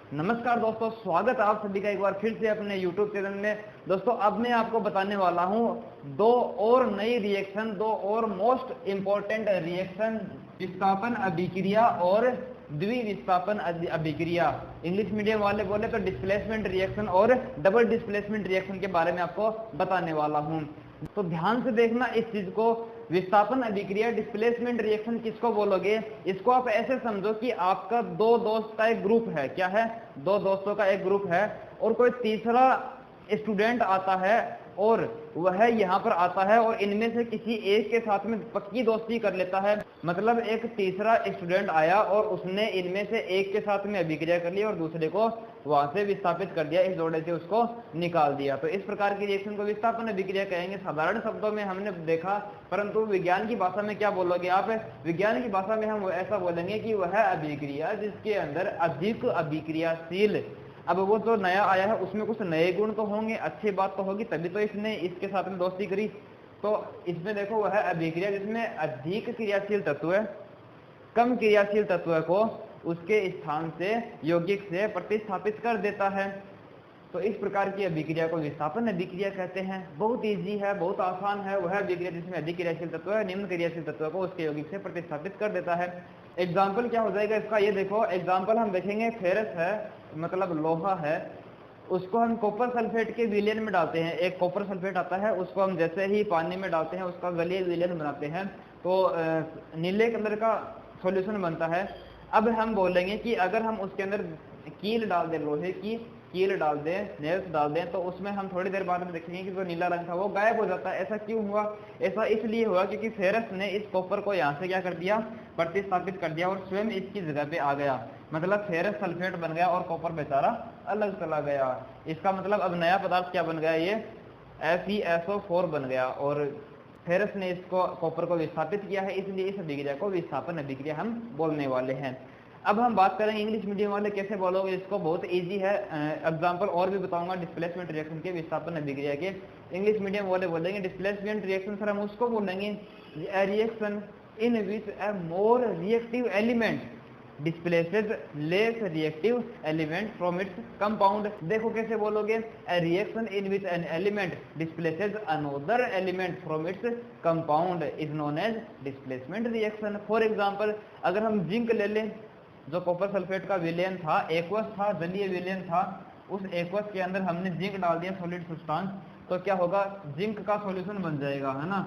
नमस्कार दोस्तों, स्वागत है आप सभी का एक बार फिर से अपने YouTube चैनल में। दोस्तों अब मैं आपको बताने वाला हूं दो और नई रिएक्शन, दो और मोस्ट इंपॉर्टेंट रिएक्शन, विस्थापन अभिक्रिया और द्विविस्थापन अभिक्रिया। इंग्लिश मीडियम वाले बोले तो डिस्प्लेसमेंट रिएक्शन और डबल डिस्प्लेसमेंट रिएक्शन के बारे में आपको बताने वाला हूं। तो ध्यान से देखना इस चीज को। विस्थापन अभिक्रिया, डिस्प्लेसमेंट रिएक्शन किसको बोलोगे? इसको आप ऐसे समझो कि आपका दो दोस्त का एक ग्रुप है। क्या है? दो दोस्तों का एक ग्रुप है और कोई तीसरा स्टूडेंट आता है और वह यहाँ पर आता है और इनमें से किसी एक के साथ में पक्की दोस्ती कर लेता है। मतलब एक तीसरा स्टूडेंट आया और उसने इनमें से एक के साथ में अभिक्रिया कर ली और दूसरे को वहां से विस्थापित कर दिया, इस जोड़े से उसको निकाल दिया। तो इस प्रकार की रिएक्शन को विस्थापन अभिक्रिया कहेंगे। साधारण शब्दों में हमने देखा, परंतु विज्ञान की भाषा में क्या बोलोगे आप? विज्ञान की भाषा में हम ऐसा बोलेंगे कि वह अभिक्रिया जिसके अंदर अधिक अभिक्रियाशील। अब वो जो नया आया है उसमें कुछ नए गुण तो होंगे, अच्छी बात तो होगी, तभी तो इसने इसके साथ में दोस्ती करी। तो इसमें देखो वह अभिक्रिया जिसमें अधिक क्रियाशील तत्व है, कम क्रियाशील तत्व को उसके स्थान से यौगिक से प्रतिस्थापित कर देता है। तो इस प्रकार की अभिक्रिया को विस्थापन अभिक्रिया कहते हैं। बहुत इजी है, बहुत आसान है। वह अभिक्रिया जिसमें अधिक क्रियाशील तत्व है निम्न क्रियाशील तत्व को उसके यौगिक से प्रतिस्थापित कर देता है। एग्जाम्पल क्या हो जाएगा इसका? ये देखो एग्जाम्पल हम देखेंगे। फेरस है, मतलब लोहा है, उसको हम कॉपर सल्फेट के विलयन में डालते हैं। एक कॉपर सल्फेट आता है, उसको हम जैसे ही पानी में डालते हैं उसका गलीय विलयन बनाते हैं तो नीले कलर का सॉल्यूशन बनता है। अब हम बोलेंगे कि अगर हम उसके अंदर कील डाल दें, लोहे की कील डाल दें, नेल्स डाल दें, तो उसमें हम थोड़ी देर बाद में देखेंगे कि जो नीला रंग था वो गायब हो जाता है। ऐसा क्यों हुआ? ऐसा इसलिए हुआ क्योंकि फेरस ने इस कॉपर को यहाँ से क्या कर दिया? प्रतिस्थापित कर दिया और स्वयं इसकी जगह पे आ गया। मतलब फेरस सल्फेट बन गया और कॉपर बेचारा अलग चला गया। इसका मतलब अब नया पदार्थ क्या बन गया? ये FeSO4 बन गया और फेरस ने इसको कॉपर को विस्थापित किया है, इसलिए इस अभिक्रिया को विस्थापन अभिक्रिया हम बोलने वाले हैं। अब हम बात करेंगे इंग्लिश मीडियम वाले कैसे बोलोगे इसको। बहुत इजी है, एग्जांपल और भी बताऊंगा डिस्प्लेसमेंट रिएक्शन के, विस्थापन अभिक्रिया के। इंग्लिश मीडियम वाले बोलेंगे डिस्प्लेसमेंट रिएक्शन, सर हम उसको बोलेंगे reaction in which a more reactive element displaces less reactive element from its compound. देखो कैसे बोलोगे? A reaction in which an element displaces another element from its compound is known as displacement reaction. For example अगर हम zinc ले लें, जो copper sulphate का विलयन था, एक्वस था, जलीय विलयन था, उस एक्वस के अंदर हमने जिंक डाल दिया सॉलिड सब्सटेंस, तो क्या होगा? जिंक का सॉल्यूशन बन जाएगा, है ना,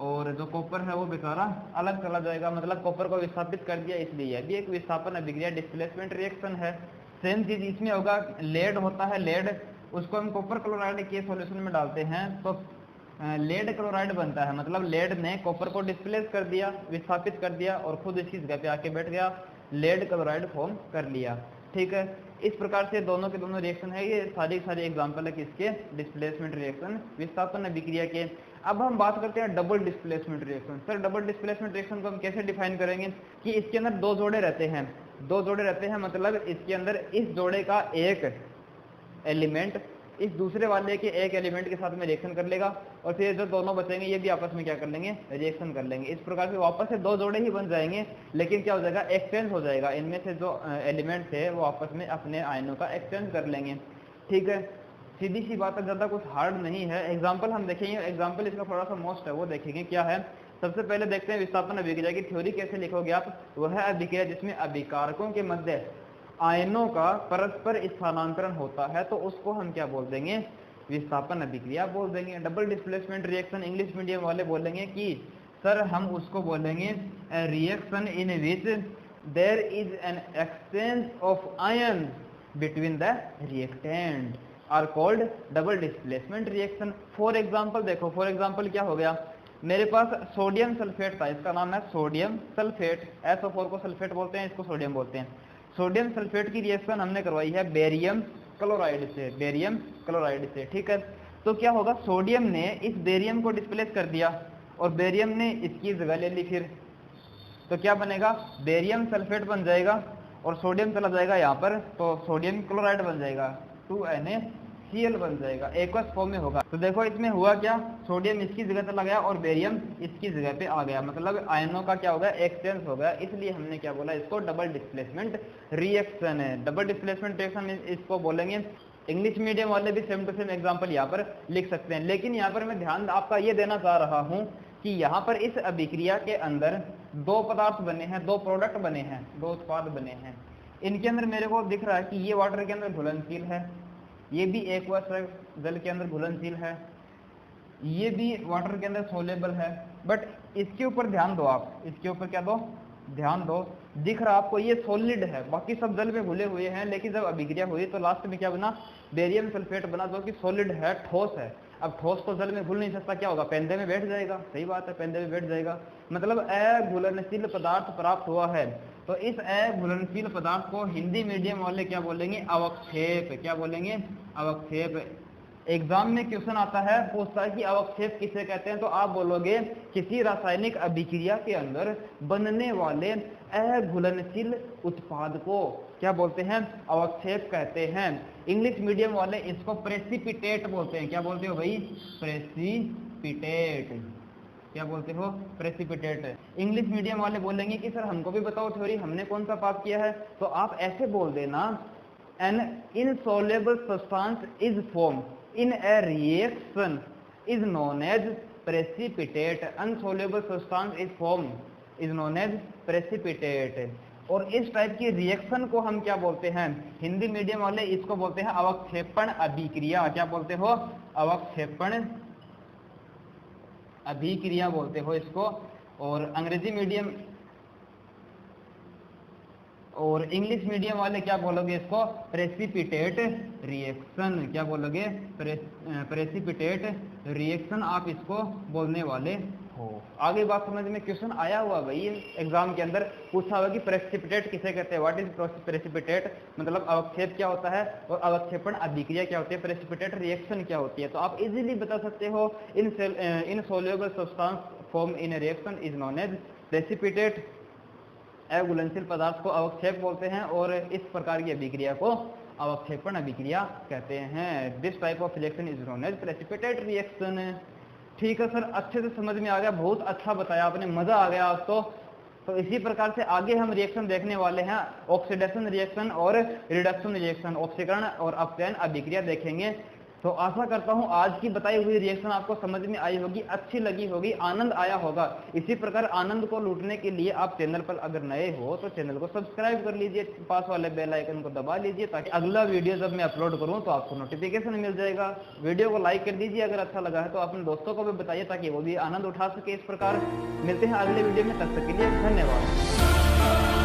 और जो कॉपर है वो बेचारा अलग चला जाएगा। मतलब कॉपर को विस्थापित कर दिया, इसलिए यह भी एक विस्थापन अभिक्रिया डिस्प्लेसमेंट रिएक्शन है। सेम चीज इसमें होगा। लेड होता है, लेड, उसको हम कॉपर क्लोराइड के सॉल्यूशन में डालते हैं तो लेड क्लोराइड बनता है। मतलब लेड ने कॉपर को डिस्प्लेस कर दिया, विस्थापित कर दिया और खुद इसकी जगह पे आके बैठ गया, लेड क्लोराइड फॉर्म कर लिया। ठीक है, इस प्रकार से दोनों के दोनों रिएक्शन है। ये सारी एग्जांपल है किसके? डिस्प्लेसमेंट रिएक्शन, विस्थापन अभिक्रिया के। अब हम बात करते हैं double displacement reaction. Sir double displacement reaction को हम कैसे डिफाइन करेंगे? कि इसके अंदर दो जोड़े रहते हैं, दो जोड़े रहते हैं, मतलब इसके अंदर इस जोड़े का एक एलिमेंट इस दूसरे वाले के एक एलिमेंट के साथ में रिएक्शन कर लेगा और फिर जो दोनों बचेंगे ये भी आपस में क्या कर लेंगे? रिएक्शन कर लेंगे। इस प्रकार से वापस से दो जोड़े ही बन जाएंगे, लेकिन क्या हो जाएगा? एक्सचेंज हो जाएगा। इनमें से जो एलिमेंट थे वो आपस में अपने आयनों का एक्सचेंज कर लेंगे। ठीक है, सीधी सी बात है, ज्यादा कुछ हार्ड नहीं है। एग्जाम्पल हम देखेंगे, एग्जाम्पल इसका थोड़ा सा मोस्ट है, वो देखेंगे क्या है। सबसे पहले देखते हैं विस्थापन अभिक्रिया की थ्योरी कैसे लिखोगे आप। वह अभिक्रिया जिसमें अभिकारकों के मध्य आयनों का परस्पर स्थानांतरण होता है, तो उसको हम क्या बोल देंगे? विस्थापन अभिक्रिया बोल देंगे। Double displacement reaction English medium वाले बोलेंगे कि सर हम उसको बोलेंगे reaction in which there is an exchange of ion between the reactant are called double displacement reaction. For example देखो, फॉर एग्जाम्पल क्या हो गया? मेरे पास सोडियम सल्फेट था, इसका नाम है सोडियम सल्फेट। SO4 को सल्फेट बोलते हैं, इसको सोडियम बोलते हैं। सोडियम सल्फेट की रिएक्शन हमने करवाई है बेरियम क्लोराइड से, बेरियम क्लोराइड से। ठीक है, तो क्या होगा? सोडियम ने इस बेरियम को डिस्प्लेस कर दिया और बेरियम ने इसकी जगह ले ली। फिर तो क्या बनेगा? बेरियम सल्फेट बन जाएगा और सोडियम चला जाएगा यहाँ पर, तो सोडियम क्लोराइड बन जाएगा 2Na Cl बन जाएगा, एक्वस फॉर्म में होगा। तो देखो इसमें हुआ क्या, सोडियम इसकी जगह चला गया और बेरियम इसकी जगह पे आ गया, मतलब आयनों का क्या हो गया, एक्सचेंज हो गया। इसलिए हमने क्या बोला, इसको डबल डिस्प्लेसमेंट रिएक्शन है। डबल डिस्प्लेसमेंट रिएक्शन इसको बोलेंगे। इंग्लिश मीडियम वाले भी सेम टू सेम एग्जाम्पल यहाँ पर लिख सकते हैं, लेकिन यहाँ पर मैं ध्यान आपका ये देना चाह रहा हूँ कि यहाँ पर इस अभिक्रिया के अंदर दो पदार्थ बने हैं, दो प्रोडक्ट बने हैं, दो उत्पाद बने हैं। इनके अंदर मेरे को दिख रहा है कि ये वाटर के अंदर घुलनशील है, ये भी एक्वस जल के अंदर घुलनशील है, ये भी वाटर के अंदर सोलेबल है। बट इसके ऊपर ध्यान दो, आप इसके ऊपर क्या दो, ध्यान दो, दिख रहा आपको ये सॉलिड है, बाकी सब जल में घुले हुए हैं, लेकिन जब अभिक्रिया हुई तो लास्ट में क्या बना, बेरियम सल्फेट बना, जो कि सॉलिड है, ठोस है। अब ठोस तो जल में घुल नहीं सकता, क्या होगा, पेंदे में बैठ जाएगा। सही बात है, पेंदे में बैठ जाएगा, मतलब अघुलनशील पदार्थ प्राप्त हुआ है। तो इस अघुलनशील पदार्थ को हिंदी मीडियम वाले क्या बोलेंगे, अवक्षेप। क्या बोलेंगे, अवक्षेप। एग्जाम में क्वेश्चन आता है, पूछता है कि अवक्षेप किसे कहते हैं, तो आप बोलोगे किसी रासायनिक अभिक्रिया के अंदर बनने वाले अघुलनशील उत्पाद को क्या बोलते हैं, अवक्षेप कहते हैं। इंग्लिश मीडियम वाले इसको प्रेसिपिटेट बोलते हैं। क्या बोलते हो भाई, प्रेसिपिटेट। क्या बोलते हो, प्रेसिपिटेट। इंग्लिश मीडियम वाले बोलेंगे कि सर हमको भी बताओ थ्योरी, हमने कौन सा पाप किया है, तो आप ऐसे बोल देना, an insoluble substance is form in a reaction is known as precipitate, unsoluble substance is formed is known as precipitate। और इस टाइप की रिएक्शन को हम क्या बोलते हैं, हिंदी मीडियम वाले इसको बोलते हैं अवक्षेपण अभिक्रिया। क्या बोलते हो, अवक्षेपण अभिक्रिया बोलते हो इसको। और अंग्रेजी मीडियम और इंग्लिश मीडियम वाले क्या बोलोगे इसको, प्रेसिपिटेट रिएक्शन। क्या बोलोगे, प्रेसिपिटेट रिएक्शन आप इसको बोलने वाले हो। आगे बात समझ में, क्वेश्चन आया हुआ भाई एग्जाम के अंदर, पूछा हुआ कि प्रेसिपिटेट किसे कहते हैं, व्हाट इज प्रेसिपिटेट, मतलब अवक्षेप क्या होता है और अवक्षेपण अभिक्रिया क्या होती है, प्रेसिपिटेट रिएक्शन क्या होती है। तो आप इजीली बता सकते हो, insoluble substance form in reaction is known as precipitate. अघुलनशील पदार्थ को अवक्षेप बोलते हैं और इस प्रकार की अभिक्रिया को अवक्षेपण अभिक्रिया कहते हैं। This type of reaction is known as precipitate reaction. ठीक है सर, अच्छे से समझ में आ गया, बहुत अच्छा बताया आपने, मजा आ गया आपको। तो इसी प्रकार से आगे हम रिएक्शन देखने वाले हैं, ऑक्सीडेशन रिएक्शन और रिडक्शन रिएक्शन, ऑक्सीकरण और अपचयन अभिक्रिया देखेंगे। तो आशा करता हूं आज की बताई हुई रिएक्शन आपको समझ में आई होगी, अच्छी लगी होगी, आनंद आया होगा। इसी प्रकार आनंद को लूटने के लिए आप चैनल पर अगर नए हो तो चैनल को सब्सक्राइब कर लीजिए, पास वाले बेल आइकन को दबा लीजिए, ताकि अगला वीडियो जब मैं अपलोड करूं तो आपको नोटिफिकेशन मिल जाएगा। वीडियो को लाइक कर दीजिए, अगर अच्छा लगा है तो अपने दोस्तों को भी बताइए ताकि वो भी आनंद उठा सके। इस प्रकार मिलते हैं अगले वीडियो में, तब तक के लिए धन्यवाद।